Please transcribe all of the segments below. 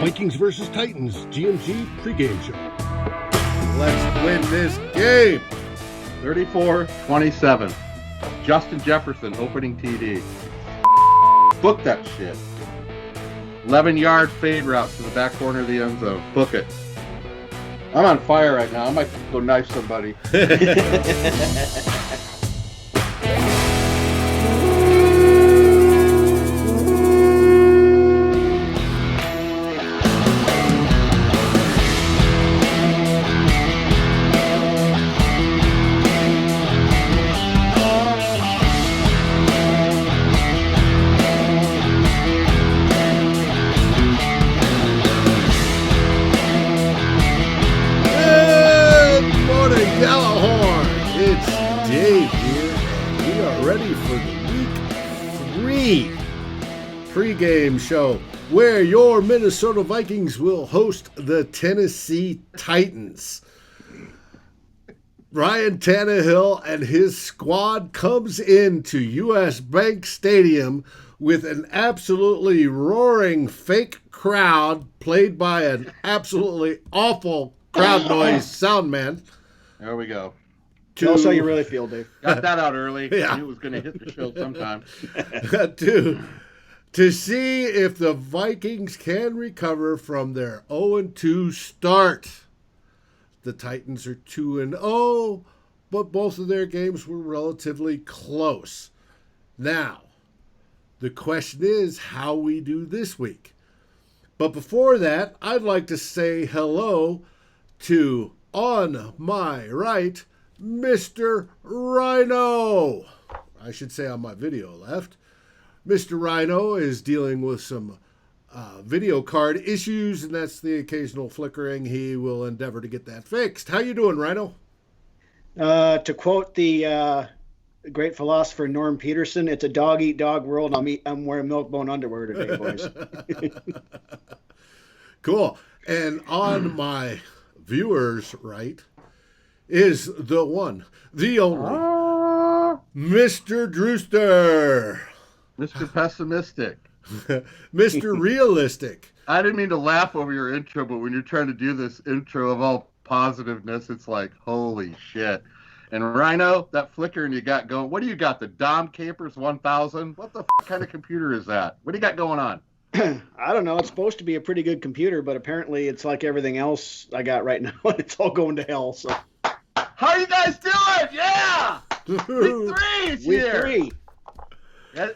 Vikings versus Titans, GMG pregame show. Let's win this game. 34-27. Justin Jefferson opening TD. Book that shit. 11-yard fade route to the back corner of the end zone. Book it. I'm on fire right now. I might go knife somebody. Pregame show where your Minnesota Vikings will host the Tennessee Titans. Ryan Tannehill and his squad comes into U.S. Bank Stadium with an absolutely roaring fake crowd played by an absolutely awful crowd noise sound man. There we go. That's how you really feel, Dave. Got that out early. Yeah. I knew it was going to hit the show sometime. To see if the Vikings can recover from their 0-2 start. The Titans are 2-0, but both of their games were relatively close. Now, the question is how we do this week. But before that, I'd like to say hello to, on my right, Mr. Rhino. I should say on my video left. Mr. Rhino is dealing with some video card issues, and that's the occasional flickering. He will endeavor to get that fixed. How you doing, Rhino? To quote the great philosopher Norm Peterson, it's a dog-eat-dog world. I'm wearing milk-bone underwear today, boys. Cool. And on my viewers' right is the one, the only, Mr. Drewster. Mr. Pessimistic. Mr. Realistic. I didn't mean to laugh over your intro, but when you're trying to do this intro of all positiveness, it's like, holy shit. And Rhino, that flickering you got going, what do you got, the Dom Capers 1000? What the kind of computer is that? What do you got going on? I don't know. It's supposed to be a pretty good computer, but apparently it's like everything else I got right now, and it's all going to hell. So, how are you guys doing? Yeah! Week 3 is here. Week 3.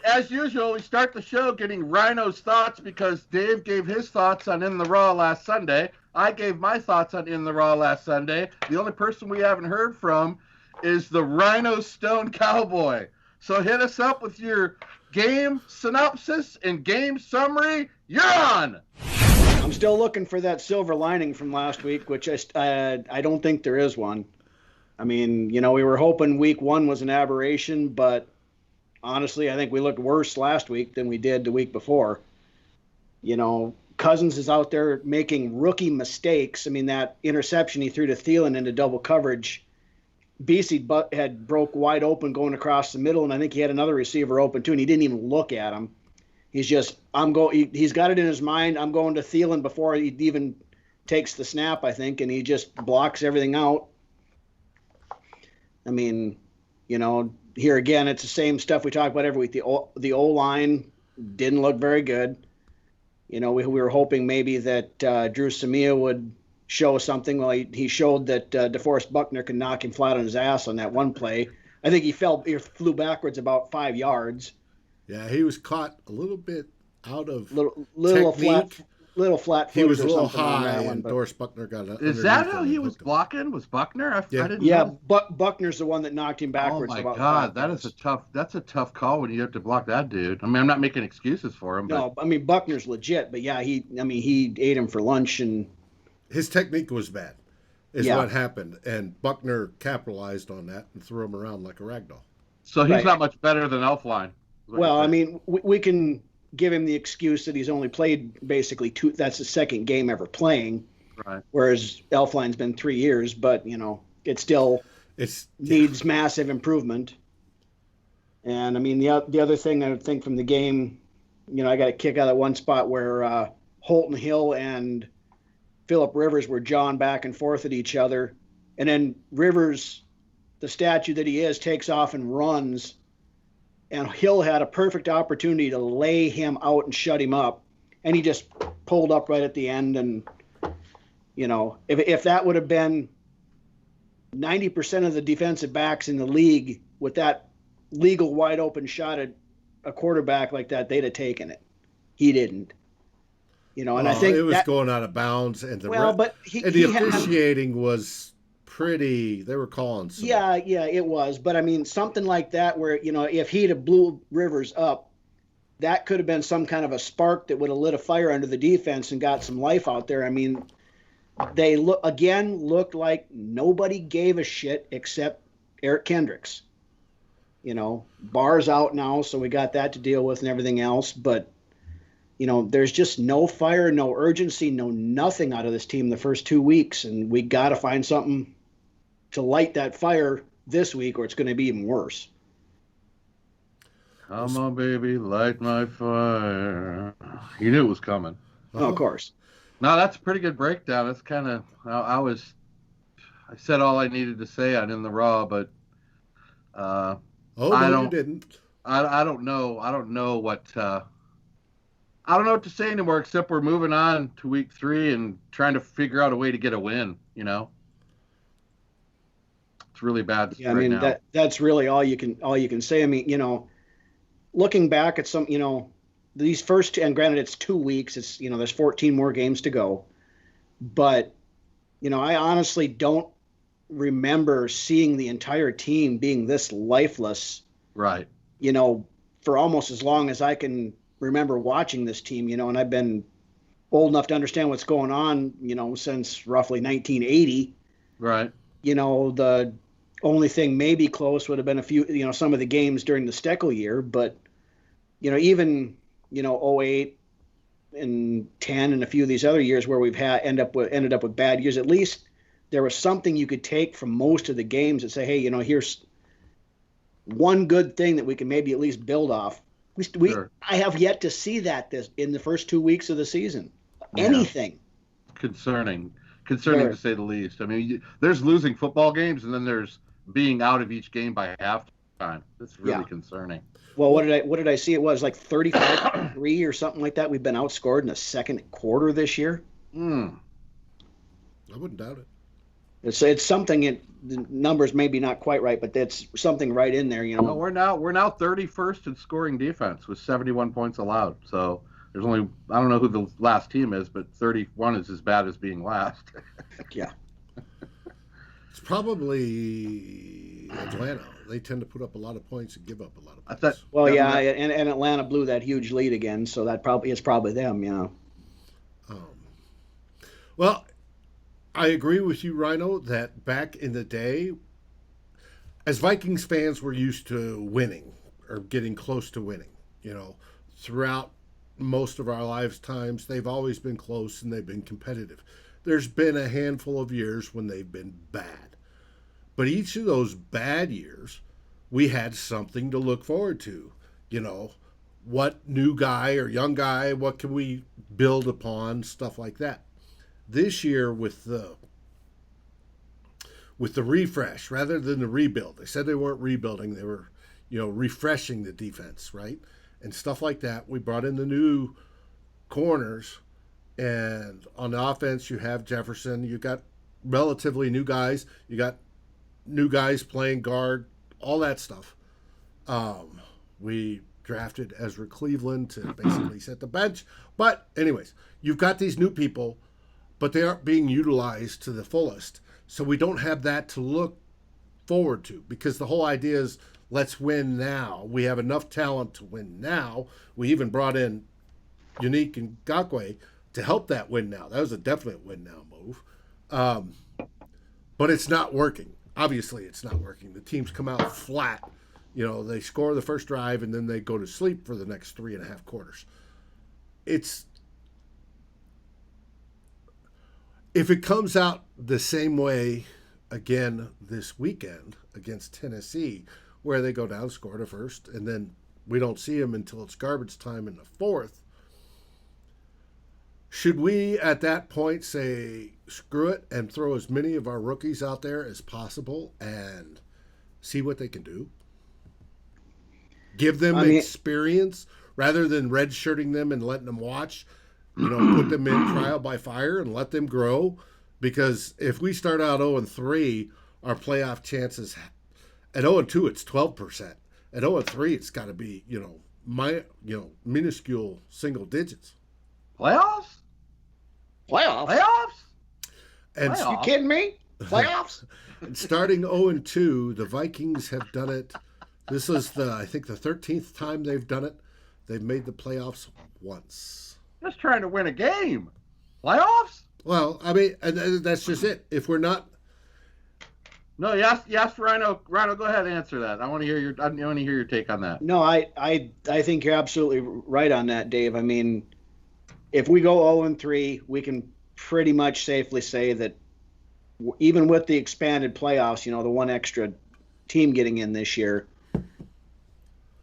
As usual, we start the show getting Rhino's thoughts because Dave gave his thoughts on In the Raw last Sunday. I gave my thoughts on In the Raw last Sunday. The only person we haven't heard from is the Rhino Stone Cowboy. So hit us up with your game synopsis and game summary. You're on! I'm still looking for that silver lining from last week, which I don't think there is one. I mean, we were hoping week 1 was an aberration, but honestly, I think we looked worse last week than we did the week before. Cousins is out there making rookie mistakes. I mean, that interception he threw to Thielen into double coverage, Beasley had broke wide open going across the middle, and I think he had another receiver open too, and he didn't even look at him. He's just, he's got it in his mind, I'm going to Thielen before he even takes the snap, I think, and he just blocks everything out. I mean, here again, it's the same stuff we talk about every week. The O-line didn't look very good. We were hoping maybe that Drew Samia would show something. Well, he showed that DeForest Buckner could knock him flat on his ass on that one play. I think he flew backwards about 5 yards. Yeah, he was caught a little bit out of little technique. flat. He was a little high, and DeForest Buckner got it. Is that how he was blocking? Was Buckner? I didn't know. Buckner's the one that knocked him backwards. Oh my God, that's a tough call when you have to block that dude. I mean, I'm not making excuses for him. No, I mean Buckner's legit, but yeah, he ate him for lunch, and his technique was bad. Is what happened, and Buckner capitalized on that and threw him around like a ragdoll. So he's not much better than Elfline. Well, I mean, we can give him the excuse that he's only played basically 2. That's the second game ever playing. Right. Whereas Elfline's been 3 years, but it still needs massive improvement. And I mean, the other thing I would think from the game, I got a kick out of one spot where Holton Hill and Phillip Rivers were jawing back and forth at each other. And then Rivers, the statue that he is, takes off and runs. And Hill had a perfect opportunity to lay him out and shut him up. And he just pulled up right at the end. And, you know, if that would have been 90% of the defensive backs in the league with that legal wide open shot at a quarterback like that, they'd have taken it. He didn't. You know, and I think it was going out of bounds, and the officiating was pretty. They were calling some. Yeah, it was. But I mean, something like that, where, you know, if he'd have blew Rivers up, that could have been some kind of a spark that would have lit a fire under the defense and got some life out there. I mean, they looked like nobody gave a shit except Eric Kendricks. You know, Barr's out now, so we got that to deal with and everything else. But, you know, there's just no fire, no urgency, no nothing out of this team the first 2 weeks. And we got to find something to light that fire this week, or it's going to be even worse. Come on, baby, light my fire. You knew it was coming. Oh, of course. No, that's a pretty good breakdown. It's kind of, I said all I needed to say on In the Raw, but you didn't. I don't know. I don't know what to say anymore, except we're moving on to week 3 and trying to figure out a way to get a win. You know, it's really bad. Yeah, I mean, now. that's really all you can say. I mean, you know, looking back at some, you know, these first, and granted it's 2 weeks, it's, you know, there's 14 more games to go, but, you know, I honestly don't remember seeing the entire team being this lifeless, right? You know, for almost as long as I can remember watching this team, you know, and I've been old enough to understand what's going on, you know, since roughly 1980. Right. You know, the only thing maybe close would have been a few, you know, some of the games during the Steckel year, but, you know, even, you know, 08 and 10 and a few of these other years where we've ended up with bad years, at least there was something you could take from most of the games and say, hey, you know, here's one good thing that we can maybe at least build off. Sure. I have yet to see that in the first 2 weeks of the season. Yeah. Anything. Concerning sure. To say the least. I mean, there's losing football games, and then there's being out of each game by halftime. That's really concerning. Well, what did I see? It was like 35-3 or something like that. We've been outscored in the second quarter this year. I wouldn't doubt it. It's something. The numbers maybe not quite right, but that's something right in there. You know, we're now 31st in scoring defense with 71 points allowed. So there's only, I don't know who the last team is, but 31 is as bad as being last. Yeah, it's probably Atlanta. They tend to put up a lot of points and give up a lot of points. And Atlanta blew that huge lead again, so that it's probably them. You know. Well, I agree with you, Rhino, that back in the day, as Vikings fans, we're used to winning or getting close to winning. You know, throughout most of our lifetimes, they've always been close and they've been competitive. There's been a handful of years when they've been bad. But each of those bad years, we had something to look forward to. You know, what new guy or young guy, what can we build upon, stuff like that. This year with the refresh rather than the rebuild. They said they weren't rebuilding, they were, you know, refreshing the defense, right? And stuff like that. We brought in the new corners, and on the offense you have Jefferson, you got relatively new guys, you got new guys playing guard, all that stuff. We drafted Ezra Cleveland to basically set the bench. But anyways, you've got these new people, but they aren't being utilized to the fullest. So we don't have that to look forward to, because the whole idea is let's win now. We have enough talent to win now. We even brought in Unique and Ngakwe to help that win now. That was a definite win now move. But it's not working. Obviously, it's not working. The teams come out flat. You know, they score the first drive and then they go to sleep for the next 3.5 quarters. If it comes out the same way again this weekend against Tennessee, where they go down, score the first, and then we don't see them until it's garbage time in the fourth, Should we at that point say screw it and throw as many of our rookies out there as possible and see what they can do? Give them experience rather than redshirting them and letting them watch. Put them in trial by fire and let them grow. Because if we start out 0-3, our playoff chances at 0-2 it's 12%. At 0-3 it's got to be minuscule single digits. Playoffs? And you kidding me? Playoffs? And starting 0-2, the Vikings have done it. This is I think the 13th time they've done it. They've made the playoffs once. Just trying to win a game. Playoffs? Well, I mean, and that's just it. If we're not, no, you asked Rhino. Rhino, go ahead and answer that. I want to hear your take on that. No, I think you're absolutely right on that, Dave. I mean, if we go 0-3, we can pretty much safely say that even with the expanded playoffs, the one extra team getting in this year,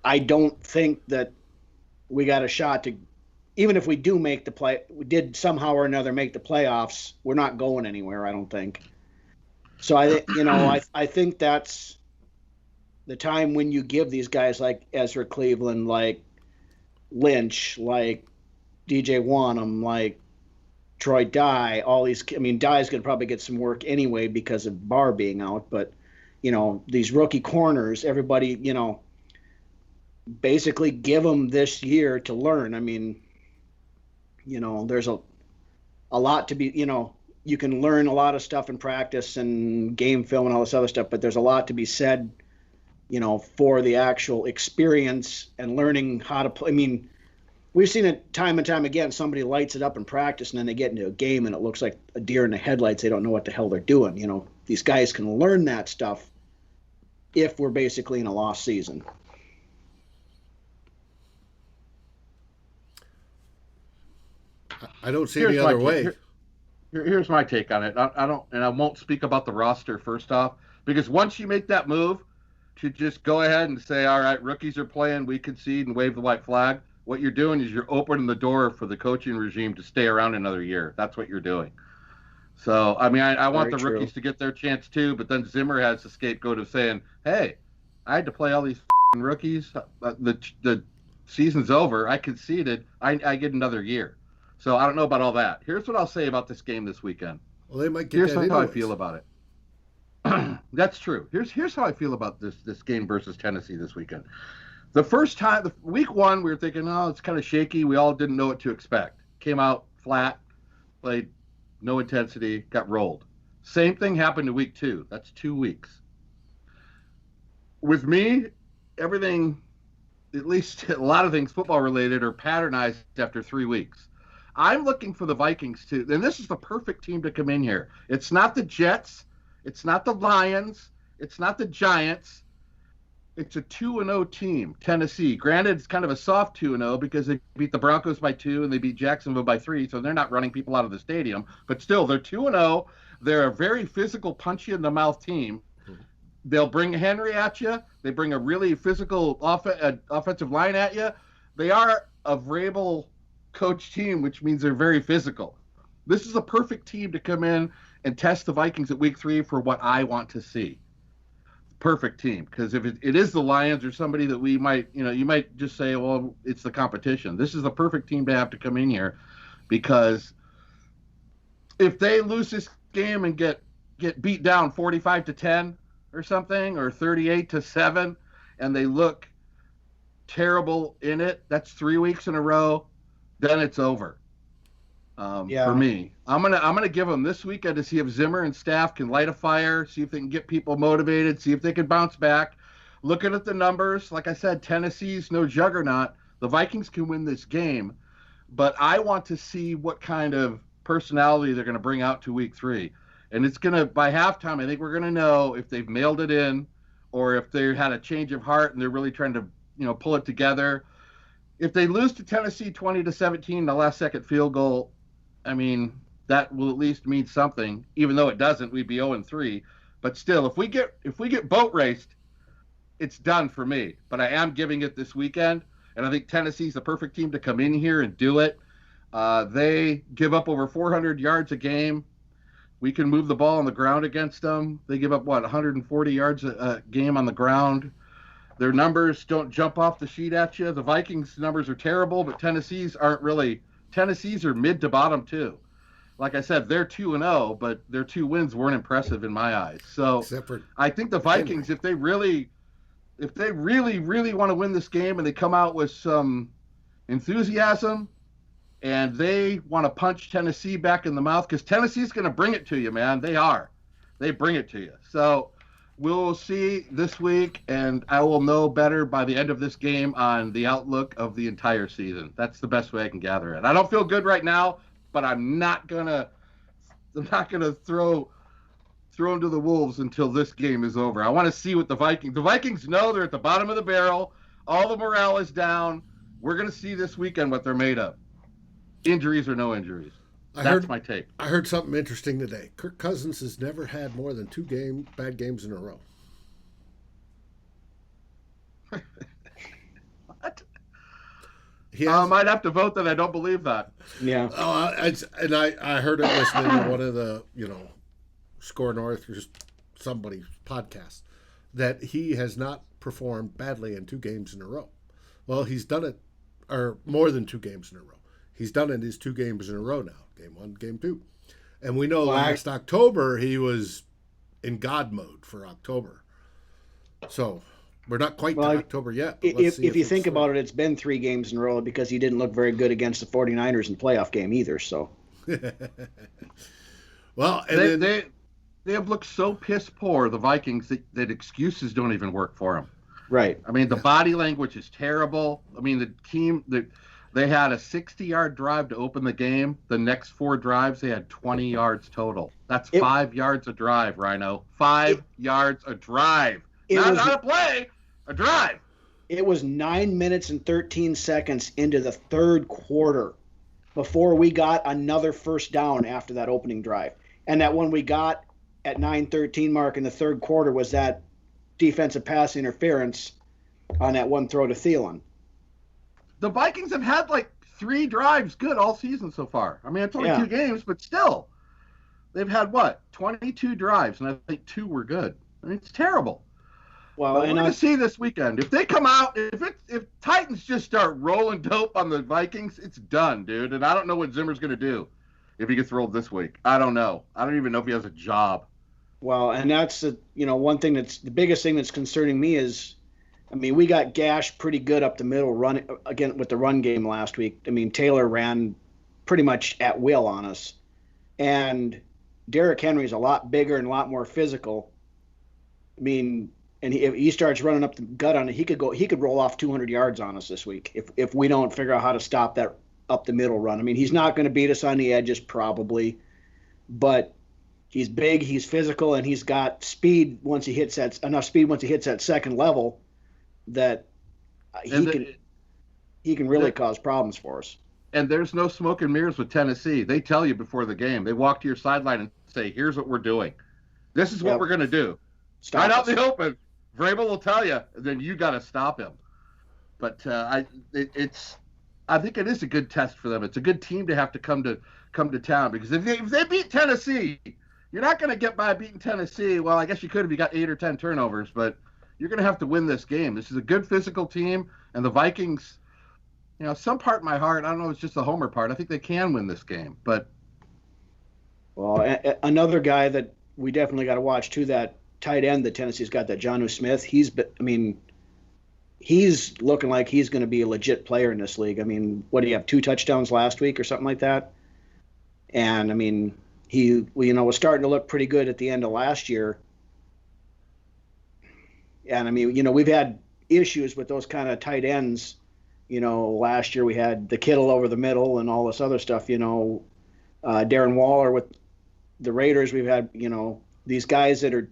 I don't think that we got a shot to. Even if we do make we did somehow or another make the playoffs, we're not going anywhere, I don't think. So I think that's the time when you give these guys like Ezra Cleveland, like Lynch, like DJ Wanham, like Troy Dye, all these. I mean, Dye's going to probably get some work anyway because of Barr being out, but these rookie corners, everybody, basically give them this year to learn. I mean, there's a lot to be, you can learn a lot of stuff in practice and game film and all this other stuff, but there's a lot to be said, for the actual experience and learning how to play. I mean, we've seen it time and time again. Somebody lights it up in practice and then they get into a game and it looks like a deer in the headlights. They don't know what the hell they're doing. These guys can learn that stuff if we're basically in a lost season. I don't see any other way. Here's my take on it. I won't speak about the roster first off, because once you make that move to just go ahead and say, all right, rookies are playing, we concede and wave the white flag, what you're doing is you're opening the door for the coaching regime to stay around another year. That's what you're doing. So, I mean, I want the rookies to get their chance too, but then Zimmer has the scapegoat of saying, hey, I had to play all these rookies. The season's over. I conceded. I get another year. So I don't know about all that. Here's what I'll say about this game this weekend. Well, they might get Here's that how I feel about it. That's true. Here's how I feel about this game versus Tennessee this weekend. The first time, week one, we were thinking, oh, it's kind of shaky. We all didn't know what to expect. Came out flat, played no intensity, got rolled. Same thing happened to week two. That's 2 weeks. With me, everything, at least a lot of things football related, are patternized after 3 weeks. I'm looking for the Vikings too, and this is the perfect team to come in here. It's not the Jets, it's not the Lions, it's not the Giants. It's a 2-0 team, Tennessee. Granted, it's kind of a soft 2-0 because they beat the Broncos by 2 and they beat Jacksonville by 3, so they're not running people out of the stadium. But still, they're 2-0. They're a very physical, punchy-in-the-mouth team. They'll bring Henry at you. They bring a really physical offensive line at you. They are a Vrabel coach team, which means they're very physical. This is a perfect team to come in and test the Vikings at week 3 for what I want to see. Perfect team, because if it is the Lions or somebody that we might, you might just say, well, it's the competition. This is the perfect team to have to come in here, because if they lose this game and get beat down 45-10 or something, or 38-7, and they look terrible in it, that's 3 weeks in a row, then it's over. For me, I'm gonna give them this weekend to see if Zimmer and staff can light a fire, see if they can get people motivated, see if they can bounce back. Looking at the numbers, like I said, Tennessee's no juggernaut. The Vikings can win this game, but I want to see what kind of personality they're going to bring out to week 3. And it's going to, by halftime, I think we're going to know if they've mailed it in or if they had a change of heart and they're really trying to, pull it together. If they lose to Tennessee 20-17, the last second field goal, I mean, that will at least mean something. Even though it doesn't, we'd be 0-3. But still, if we get boat raced, it's done for me. But I am giving it this weekend, and I think Tennessee's the perfect team to come in here and do it. They give up over 400 yards a game. We can move the ball on the ground against them. They give up, 140 yards a game on the ground. Their numbers don't jump off the sheet at you. The Vikings' numbers are terrible, but Tennessee's aren't really. Tennessee's are mid to bottom, too. Like I said, they're 2-0, but their 2 wins weren't impressive in my eyes. So I think the Vikings, if they really want to win this game and they come out with some enthusiasm and they want to punch Tennessee back in the mouth, because Tennessee's going to bring it to you, man. They bring it to you. So we'll see this week, and I will know better by the end of this game on the outlook of the entire season. That's the best way I can gather it. I don't feel good right now, but I'm not gonna throw them to the wolves until this game is over. I want to see what the Vikings know they're at the bottom of the barrel. All the morale is down. We're gonna see this weekend what they're made of. Injuries or no injuries. That's my take. I heard something interesting today. Kirk Cousins has never had more than 2 bad games in a row. What? I might have to vote that I don't believe that. Yeah. I heard it listening to one of the, Score North or somebody's podcast, that he has not performed badly in 2 games in a row. Well, he's done it, or more than 2 games in a row. He's done it in his 2 games in a row now. Game 1, game 2. And we know last October he was in God mode for October. So we're not quite to October yet. If you think about it, it's been 3 games in a row because he didn't look very good against the 49ers in the playoff game either. So, well, and they have looked so piss poor, the Vikings, that excuses don't even work for them. Right. I mean, the body language is terrible. I mean, the team they had a 60-yard drive to open the game. The next 4 drives, they had 20 yards total. That's 5 yards a drive, Rhino. 5 yards a drive. Not a play, a drive. It was 9 minutes and 13 seconds into the 3rd quarter before we got another first down after that opening drive. And that one we got at 9:13 mark in the 3rd quarter was that defensive pass interference on that one throw to Thielen. The Vikings have had 3 drives good all season so far. I mean, it's only 2 games, but still. They've had, 22 drives, and I think 2 were good. I mean, it's terrible. Well, we're going to see this weekend. If they come out, if Titans just start rolling dope on the Vikings, it's done, dude. And I don't know what Zimmer's going to do if he gets rolled this week. I don't know. I don't even know if he has a job. Well, and that's one thing that's the biggest thing that's concerning me is, I mean, we got gashed pretty good up the middle running again with the run game last week. I mean, Taylor ran pretty much at will on us, and Derrick Henry's a lot bigger and a lot more physical. I mean, and if he starts running up the gut on it, he could roll off 200 yards on us this week if we don't figure out how to stop that up the middle run. I mean, he's not going to beat us on the edges probably, but he's big, he's physical, and he's got speed once he hits that second level that he can really cause problems for us. And there's no smoke and mirrors with Tennessee. They tell you before the game. They walk to your sideline and say, "Here's what we're doing. This is what we're going to do." Stop right out in the open. Vrabel will tell you, then you got to stop him. But I think it is a good test for them. It's a good team to have to come to town, because if they beat Tennessee, you're not going to get by beating Tennessee. Well, I guess you could if you got 8 or 10 turnovers, but you're going to have to win this game. This is a good physical team, and the Vikings, some part of my heart, I don't know, it's just the homer part. I think they can win this game, but. Well, another guy that we definitely got to watch too, that tight end that Tennessee's got, that Jonnu Smith. He's looking like he's going to be a legit player in this league. I mean, what did he have, 2 touchdowns last week or something like that? And I mean, he was starting to look pretty good at the end of last year. And I mean, we've had issues with those kind of tight ends. Last year we had the Kittle over the middle and all this other stuff. Darren Waller with the Raiders. We've had these guys that are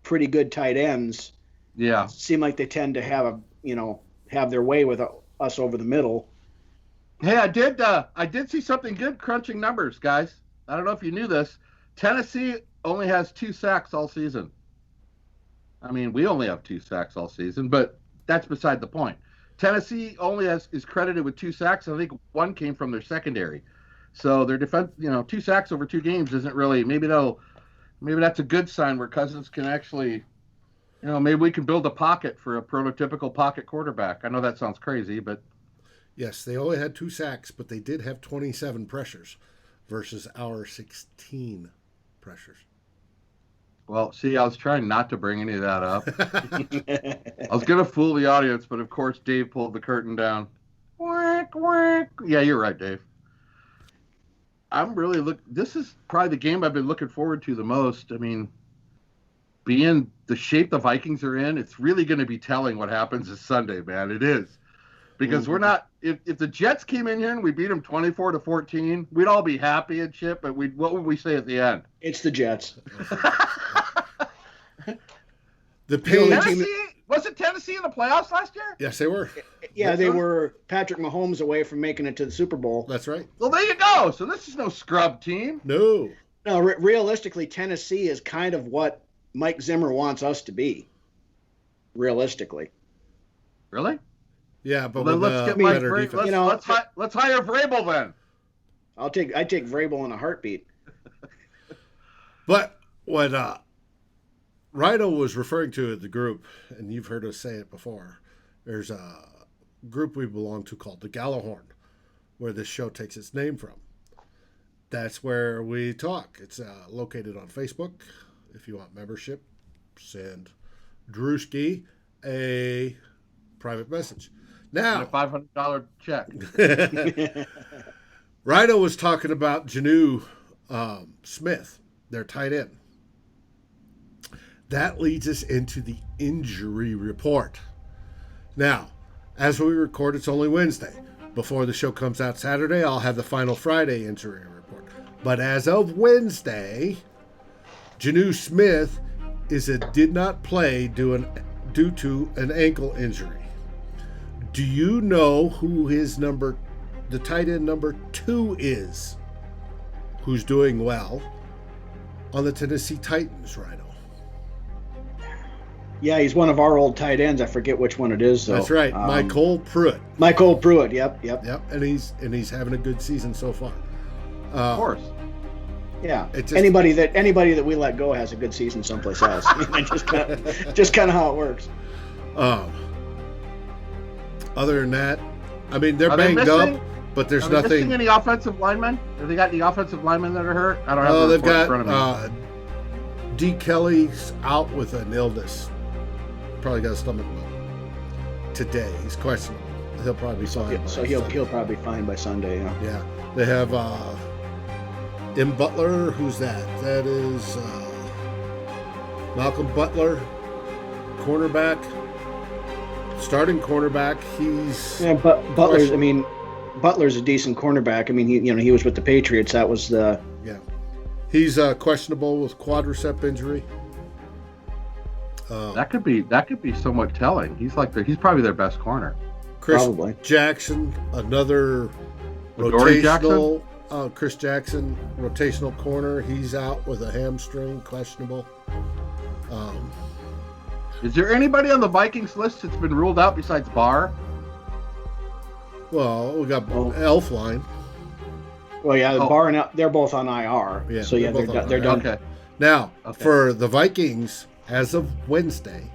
pretty good tight ends. Yeah, seem like they tend to have have their way with us over the middle. Hey, I did see something good crunching numbers, guys. I don't know if you knew this. Tennessee only has 2 sacks all season. I mean, we only have 2 sacks all season, but that's beside the point. Tennessee only is credited with 2 sacks. I think 1 came from their secondary. So their defense, 2 sacks over 2 games isn't really. Maybe that's a good sign where Cousins can actually, maybe we can build a pocket for a prototypical pocket quarterback. I know that sounds crazy, but yes, they only had 2 sacks, but they did have 27 pressures versus our 16 pressures. Well, see, I was trying not to bring any of that up. I was going to fool the audience, but of course Dave pulled the curtain down. Quack, quack. Yeah, you're right, Dave. This is probably the game I've been looking forward to the most. I mean, being the shape the Vikings are in, it's really going to be telling what happens this Sunday, man. It is. Because we're not, if the Jets came in here and we beat them 24-14, we'd all be happy and shit, but what would we say at the end? It's the Jets. Wasn't Tennessee in the playoffs last year? Yes, they were. Yeah, they were Patrick Mahomes away from making it to the Super Bowl. That's right. Well, there you go. So this is no scrub team. No. No, realistically, Tennessee is kind of what Mike Zimmer wants us to be. Realistically. Really? Yeah, but let's get better defense. Let's hire Vrabel then. I'd take Vrabel in a heartbeat. But what Rhino was referring to the group, and you've heard us say it before, there's a group we belong to called the Gallahorn, where this show takes its name from. That's where we talk. It's located on Facebook. If you want membership, send Drewski a private message. Now, and a $500 check. Rhino was talking about Jonnu Smith, their tight end. That leads us into the injury report. Now, as we record, it's only Wednesday. Before the show comes out Saturday, I'll have the final Friday injury report. But as of Wednesday, Jonnu Smith did not play due to an ankle injury. Do you know who the tight end number 2 is, who's doing well on the Tennessee Titans, Rhino? Yeah, he's one of our old tight ends. I forget which one it is, though. That's right, MyCole Pruitt. MyCole Pruitt, yep. And he's having a good season so far. Of course. Yeah. Anybody that we let go has a good season someplace else. just kind of how it works. Other than that, I mean, they're banged up, but there's nothing. Missing any offensive linemen? Have they got any offensive linemen that are hurt? I don't have the they've report got in front of me. D. Kelly's out with an illness. Probably got a stomach bug today. He's questionable. He'll probably be fine. So he'll probably be fine by Sunday. Yeah. They have M. Butler. Who's that? That is Malcolm Butler, cornerback. Starting cornerback. Butler's a decent cornerback. I mean, he was with the Patriots. That was the. Yeah. He's questionable with quadricep injury. That could be somewhat telling. He's probably their best corner. Chris Probably. Jackson, another rotational. Chris Jackson, rotational corner. He's out with a hamstring, questionable. Is there anybody on the Vikings list that's been ruled out besides Barr? Well, we got Elfline. Well, yeah, Barr and they're both on IR. Yeah, so yeah, they're done. Okay. Now, for the Vikings, as of Wednesday,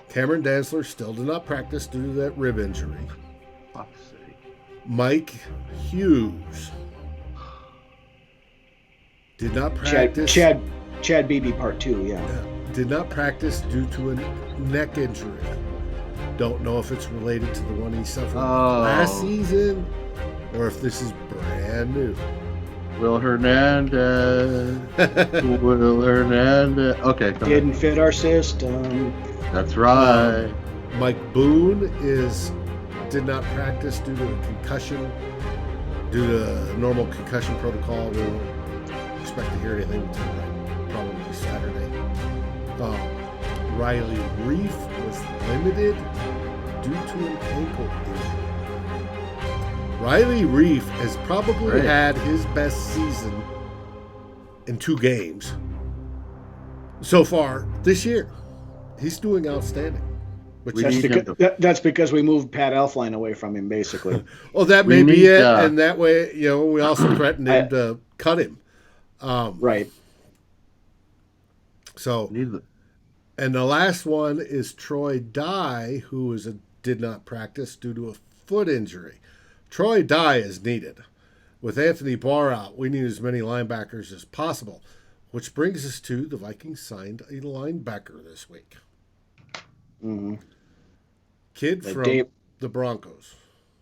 Cameron Dantzler still did not practice due to that rib injury. Fuck's sake. Mike Hughes did not practice. Chad Beebe Part 2, yeah. Did not practice due to a neck injury. Don't know if it's related to the one he suffered last season or if this is brand new. Will Hernandez. Okay. Didn't fit our system. That's right. Mike Boone did not practice due to a concussion. Due to normal concussion protocol, we don't expect to hear anything until probably Saturday. Riley Reif was limited due to an ankle injury. Riley Reif has probably had his best season in 2 games so far this year. He's doing outstanding. Which that's because we moved Pat Elflein away from him, basically. Well, that may be it, and that way, we also threatened him to cut him. Right. So, and the last one is Troy Dye, who did not practice due to a foot injury. Troy Dye is needed. With Anthony Barr out, we need as many linebackers as possible, which brings us to the Vikings signed a linebacker this week. Mm-hmm. Kid from the Broncos.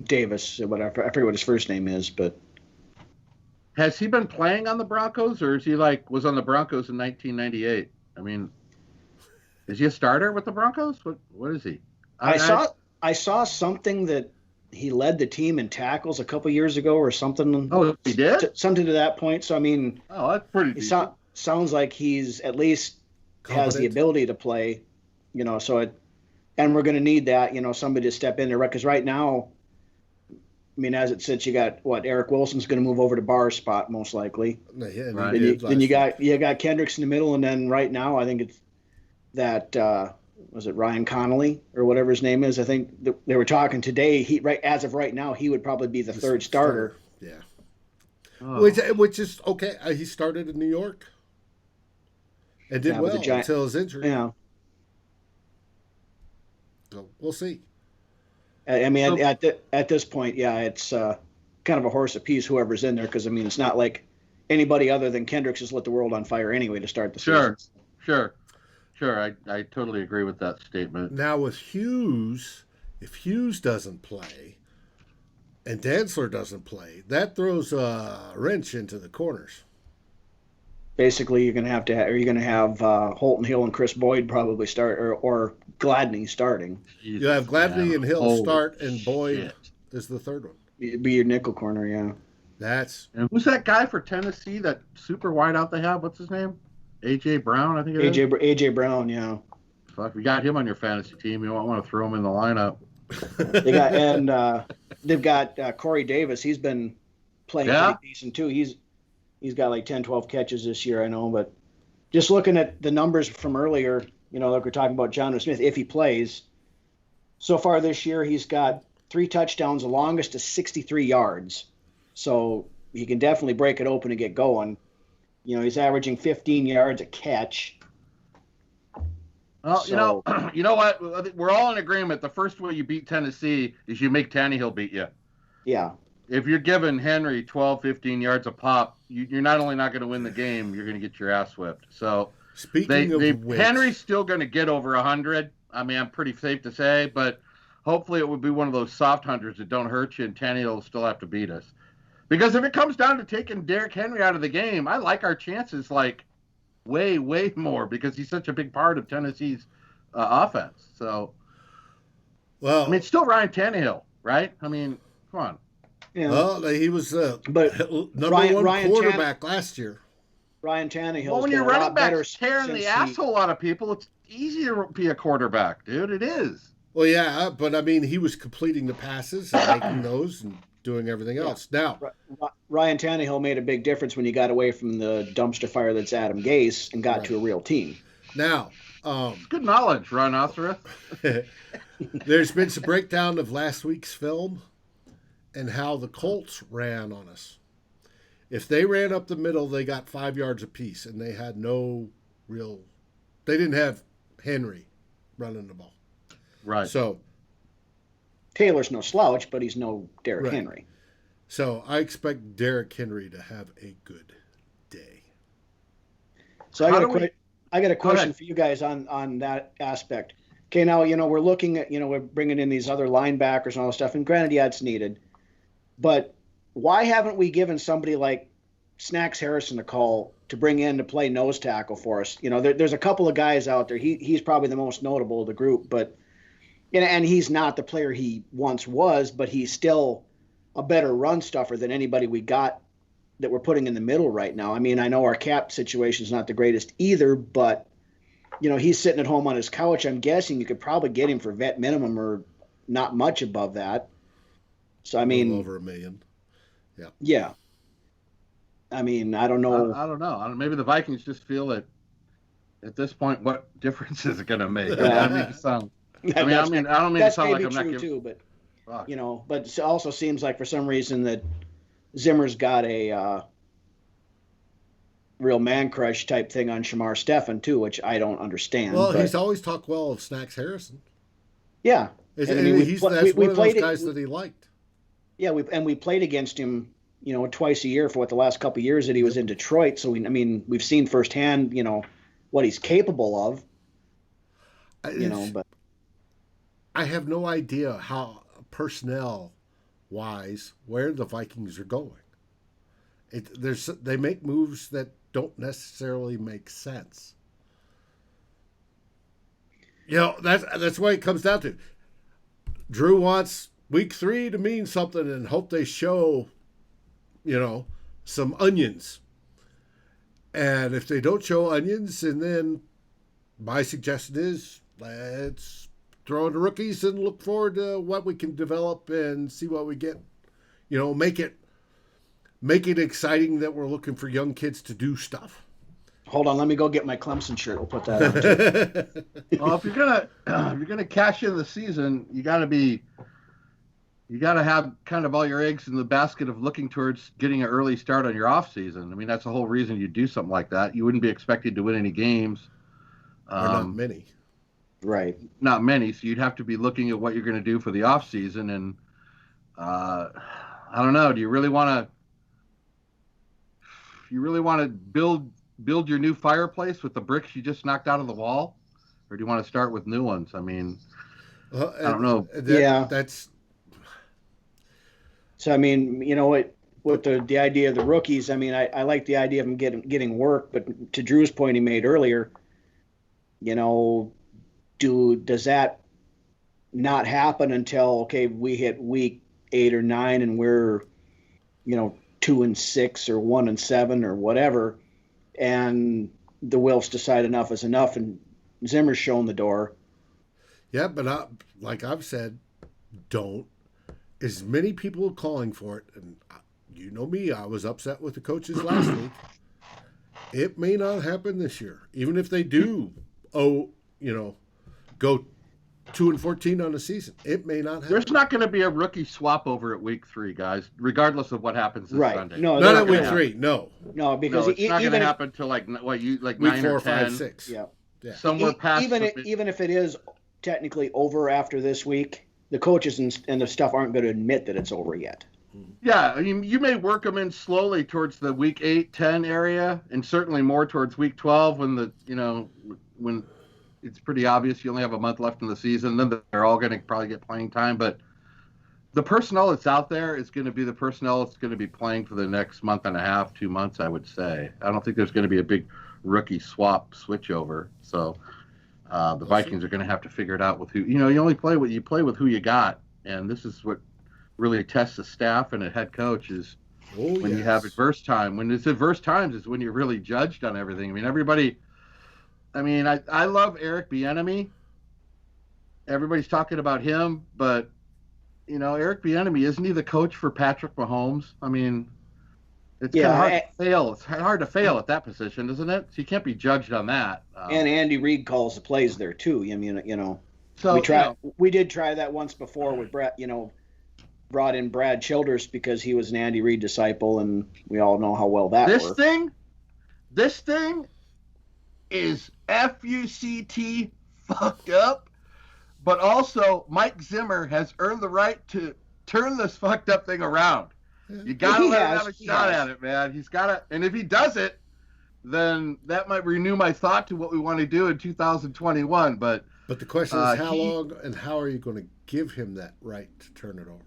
Davis, whatever. I forget what his first name is, but. Has he been playing on the Broncos, or is he was on the Broncos in 1998? I mean, is he a starter with the Broncos? What is he? I saw something that he led the team in tackles a couple years ago or something. Oh, he did? Something to that point. So, I mean. Oh, that's pretty decent. Sounds like he's at least has the ability to play, so and we're going to need that, somebody to step in there. Because right now, I mean, as it sits, you got Eric Wilson's going to move over to Barr's spot most likely. Yeah, right. Then you got Kendricks in the middle, and then right now I think it's that was it Ryan Connolly or whatever his name is. I think they were talking today. As of right now, he would probably be the third starter. Yeah. Oh. Which is okay. He started in New York and did well until his injury. Yeah. So we'll see. I mean, at this point, it's kind of a horse apiece, whoever's in there, because, I mean, it's not like anybody other than Kendricks has lit the world on fire anyway to start the season. Sure. I totally agree with that statement. Now with Hughes, if Hughes doesn't play and Dantzler doesn't play, that throws a wrench into the corners. Basically, you're going to have Holton Hill and Chris Boyd probably start, or Gladney starting. You have Gladney and Hill start, and Boyd is the third one. It'd be your nickel corner, yeah. And who's that guy for Tennessee? That super wideout they have? What's his name? AJ Brown, I think it is. AJ Brown, yeah. Fuck, we got him on your fantasy team. You don't want to throw him in the lineup. They've got Corey Davis. He's been playing pretty decent too. He's got like 10, 12 catches this year, I know. But just looking at the numbers from earlier, like we're talking about Jonnu Smith, if he plays, so far this year he's got 3 touchdowns, the longest is 63 yards. So he can definitely break it open and get going. He's averaging 15 yards a catch. Well, you know what? We're all in agreement. The first way you beat Tennessee is you make Tannehill beat you. Yeah. If you're giving Henry 12, 15 yards a pop, you're not only not going to win the game, you're going to get your ass whipped. So Speaking of which, Henry's still going to get over 100. I mean, I'm pretty safe to say, but hopefully it would be one of those soft hundreds that don't hurt you, and Tannehill will still have to beat us. Because if it comes down to taking Derrick Henry out of the game, I like our chances way, way more because he's such a big part of Tennessee's offense. So, I mean, it's still Ryan Tannehill, right? I mean, come on. Yeah. Well, he was number one quarterback last year. Ryan Tannehill. Well, when your running back's tearing the asshole out of people, it's easy to be a quarterback, dude. It is. Well, yeah, but I mean, he was completing the passes and making those and doing everything else. Now, Ryan Tannehill made a big difference when he got away from the dumpster fire that's Adam Gase and got to a real team. Now, good knowledge, Rhinoceros. There's been some breakdown of last week's film and how the Colts ran on us. If they ran up the middle, they got 5 yards apiece, and they had they didn't have Henry running the ball. Right. So Taylor's no slouch, but he's no Derrick Henry. So I expect Derrick Henry to have a good day. So I got a question for you guys on that aspect. Okay, now, we're looking at, we're bringing in these other linebackers and all this stuff, and granted, it's needed. But why haven't we given somebody like Snacks Harrison a call to bring in to play nose tackle for us? There's a couple of guys out there. He's probably the most notable of the group, but and he's not the player he once was, but he's still a better run stuffer than anybody we got that we're putting in the middle right now. I mean, I know our cap situation is not the greatest either, but he's sitting at home on his couch. I'm guessing you could probably get him for vet minimum or not much above that. So I mean, over $1 million. Yeah. Yeah. I mean, I don't know. I don't know. Maybe the Vikings just feel that at this point, what difference is it going to make? I don't mean to sound like I'm not giving. Too, but but it also seems like for some reason that Zimmer's got a real man crush type thing on Shamar Stephen too, which I don't understand. Well, he's always talked well of Snacks Harrison. Yeah, that's one of those guys that he liked. Yeah, we played against him, twice a year for the last couple of years that he was in Detroit. So we've seen firsthand, what he's capable of. But I have no idea how personnel-wise where the Vikings are going. They make moves that don't necessarily make sense. That's what it comes down to. Drew wants week 3 to mean something and hope they show, some onions. And if they don't show onions, and then my suggestion is let's throw in the rookies and look forward to what we can develop and see what we get. Make it exciting that we're looking for young kids to do stuff. Hold on, let me go get my Clemson shirt. We'll put that on. Well, if you're gonna cash in the season, you got to have kind of all your eggs in the basket of looking towards getting an early start on your off season. That's the whole reason you do something like that. You wouldn't be expected to win any games. Or not many. Right. Not many. So you'd have to be looking at what you're going to do for the off season. And I don't know. Do you really want to build your new fireplace with the bricks you just knocked out of the wall, or do you want to start with new ones? I don't know. That's. So with the idea of the rookies, I like the idea of them getting work, but to Drew's point he made earlier, does that not happen until we hit week 8 or 9 and we're 2-6 or 1-7 or whatever, and the Wilfs decide enough is enough and Zimmer's shown the door. Yeah, but like I've said, don't. As many people calling for it, and you know me, I was upset with the coaches last week. It may not happen this year, even if they do. Go 2-14 on the season. It may not happen. There's not going to be a rookie swap over at week 3, guys, regardless of what happens this Sunday. No, not at week 3. No, because it's not going to happen till like week 9 4, or 10. 5, 6. Yeah. Somewhere past. Even if it is technically over after this week, the coaches and the stuff aren't going to admit that it's over yet. Yeah, you may work them in slowly towards the week 8, 10 area, and certainly more towards week 12 when it's pretty obvious you only have a month left in the season. Then they're all going to probably get playing time. But the personnel that's out there is going to be the personnel that's going to be playing for the next month and a half, 2 months, I would say. I don't think there's going to be a big rookie swap switch over. So the Vikings are going to have to figure it out with who. You only play what you play with who you got. And this is what really tests the staff and a head coach is when you have adverse time. When it's adverse times is when you're really judged on everything. Everybody... I love Eric Bieniemy. Everybody's talking about him, but Eric Bieniemy, isn't he the coach for Patrick Mahomes? It's kind of hard to fail. It's hard to fail at that position, isn't it? So you can't be judged on that. And Andy Reid calls the plays there too. So we did try that once before with Brett. Brought in Brad Childress because he was an Andy Reid disciple, and we all know how well that worked. This thing is FUCT fucked up, but also Mike Zimmer has earned the right to turn this fucked up thing around. You gotta let him have a shot at it, man. He's gotta, and if he does it, then that might renew my thought to what we want to do in 2021. But the question is how long and how are you going to give him that right to turn around?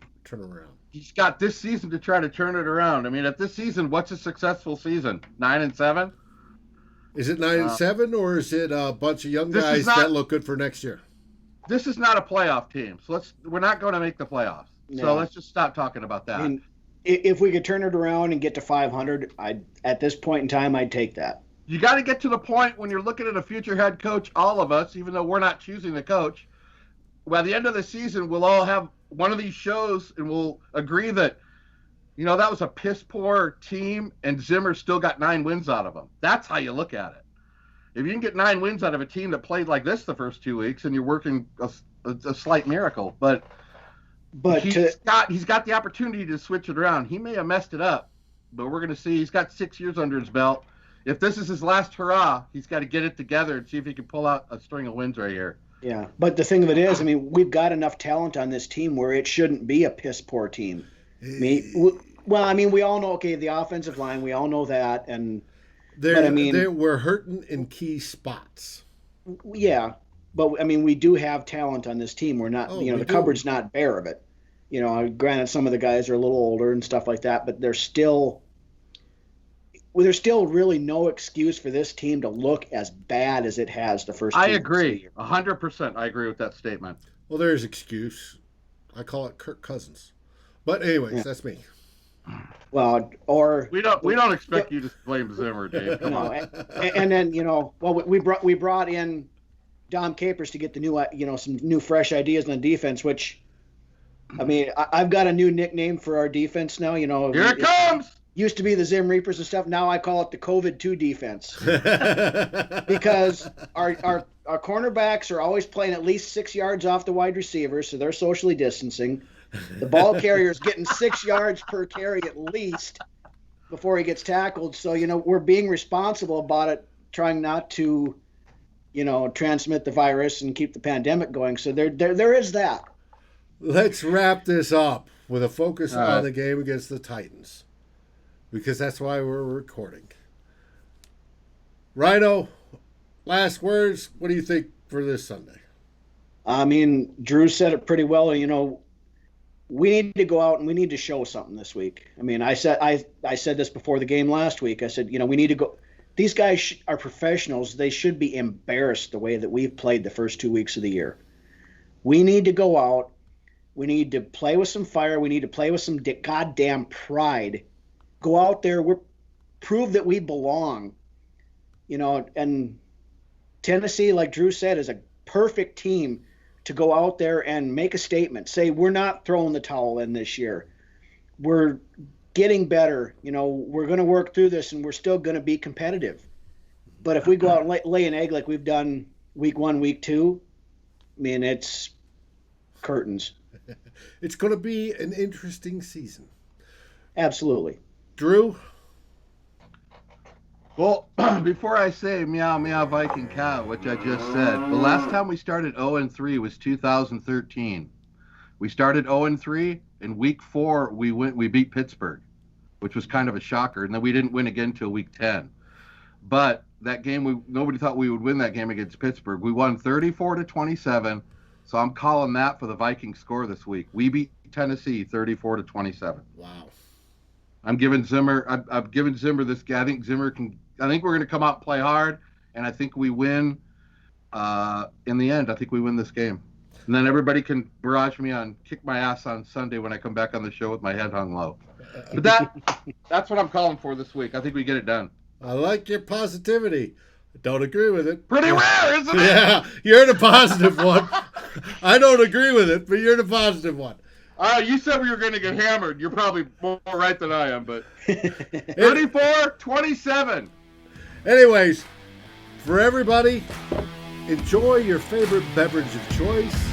He's got this season to try to turn it around. At this season, what's a successful season? 9-7? Is it 9-7, or is it a bunch of young guys that look good for next year? This is not a playoff team, so we're not going to make the playoffs. No. So let's just stop talking about that. If we could turn it around and get to 500, at this point in time, I'd take that. You got to get to the point when you're looking at a future head coach, all of us, even though we're not choosing the coach, by the end of the season, we'll all have one of these shows and we'll agree that, that was a piss poor team and Zimmer still got 9 wins out of them. That's how you look at it. If you can get 9 wins out of a team that played like this the first 2 weeks and you're working a slight miracle. But he's got the opportunity to switch it around. He may have messed it up, but we're going to see. He's got 6 years under his belt. If this is his last hurrah, he's got to get it together and see if he can pull out a string of wins right here. Yeah, but the thing of it is, I mean, we've got enough talent on this team where it shouldn't be a piss-poor team. I mean, we all know, okay, the offensive line, we all know that. We're hurting in key spots. Yeah, but, I mean, we do have talent on this team. We're not, the cupboard's not bare of it. Granted, some of the guys are a little older and stuff like that, but there's still really no excuse for this team to look as bad as it has the first 2 I weeks agree. 100%. I agree with that statement. Well, there's excuse. I call it Kirk Cousins. But anyways, That's me. Well, or we don't expect you to blame Zimmer, Dave. Come on. And then we brought in Dom Capers to get the new some new fresh ideas on the defense. Which, I mean, I've got a new nickname for our defense now. Here it comes. Used to be the Zim Reapers and stuff. Now I call it the COVID-2 defense because our cornerbacks are always playing at least 6 yards off the wide receivers, so they're socially distancing. The ball carrier's getting 6 yards per carry at least before he gets tackled. So, we're being responsible about it, trying not to, transmit the virus and keep the pandemic going. So there is that. Let's wrap this up with a focus on the game against the Titans, because that's why we're recording. Rhino, last words. What do you think for this Sunday? I mean, Drew said it pretty well. We need to go out and we need to show something this week. I mean, I said this before the game last week. I said, we need to go. These guys are professionals. They should be embarrassed the way that we've played the first 2 weeks of the year. We need to go out. We need to play with some fire. We need to play with some goddamn pride. Go out there. Prove that we belong. And Tennessee, like Drew said, is a perfect team to go out there and make a statement. Say, we're not throwing the towel in this year. We're getting better. We're going to work through this, and we're still going to be competitive. But if we go out and lay an egg like we've done week 1, week 2, I mean, it's curtains. It's going to be an interesting season. Absolutely. Drew? Well, before I say meow, meow, Viking cow, which I just said, the last time we started 0-3 was 2013. We started 0-3. In week 4, we beat Pittsburgh, which was kind of a shocker. And then we didn't win again until week 10. But that game, nobody thought we would win that game against Pittsburgh. We won 34-27. So I'm calling that for the Vikings score this week. We beat Tennessee 34-27. Wow. I'm giving Zimmer. I've given Zimmer this. I think Zimmer can. I think we're going to come out and play hard, and I think we win. In the end, I think we win this game, and then everybody can barrage me on, kick my ass on Sunday when I come back on the show with my head hung low. But that's what I'm calling for this week. I think we get it done. I like your positivity. Don't agree with it. Pretty rare, isn't it? Yeah, you're the positive one. I don't agree with it, but you're the positive one. You said we were going to get hammered. You're probably more right than I am, but 34-27. Anyways, for everybody, enjoy your favorite beverage of choice.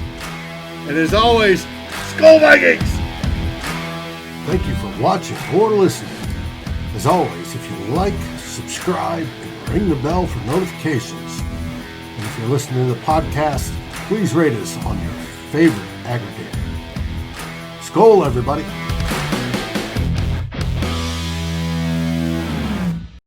And as always, Skol Vikings! Thank you for watching or listening. As always, if you like, subscribe, and ring the bell for notifications. And if you're listening to the podcast, please rate us on your favorite aggregator. Skol, everybody.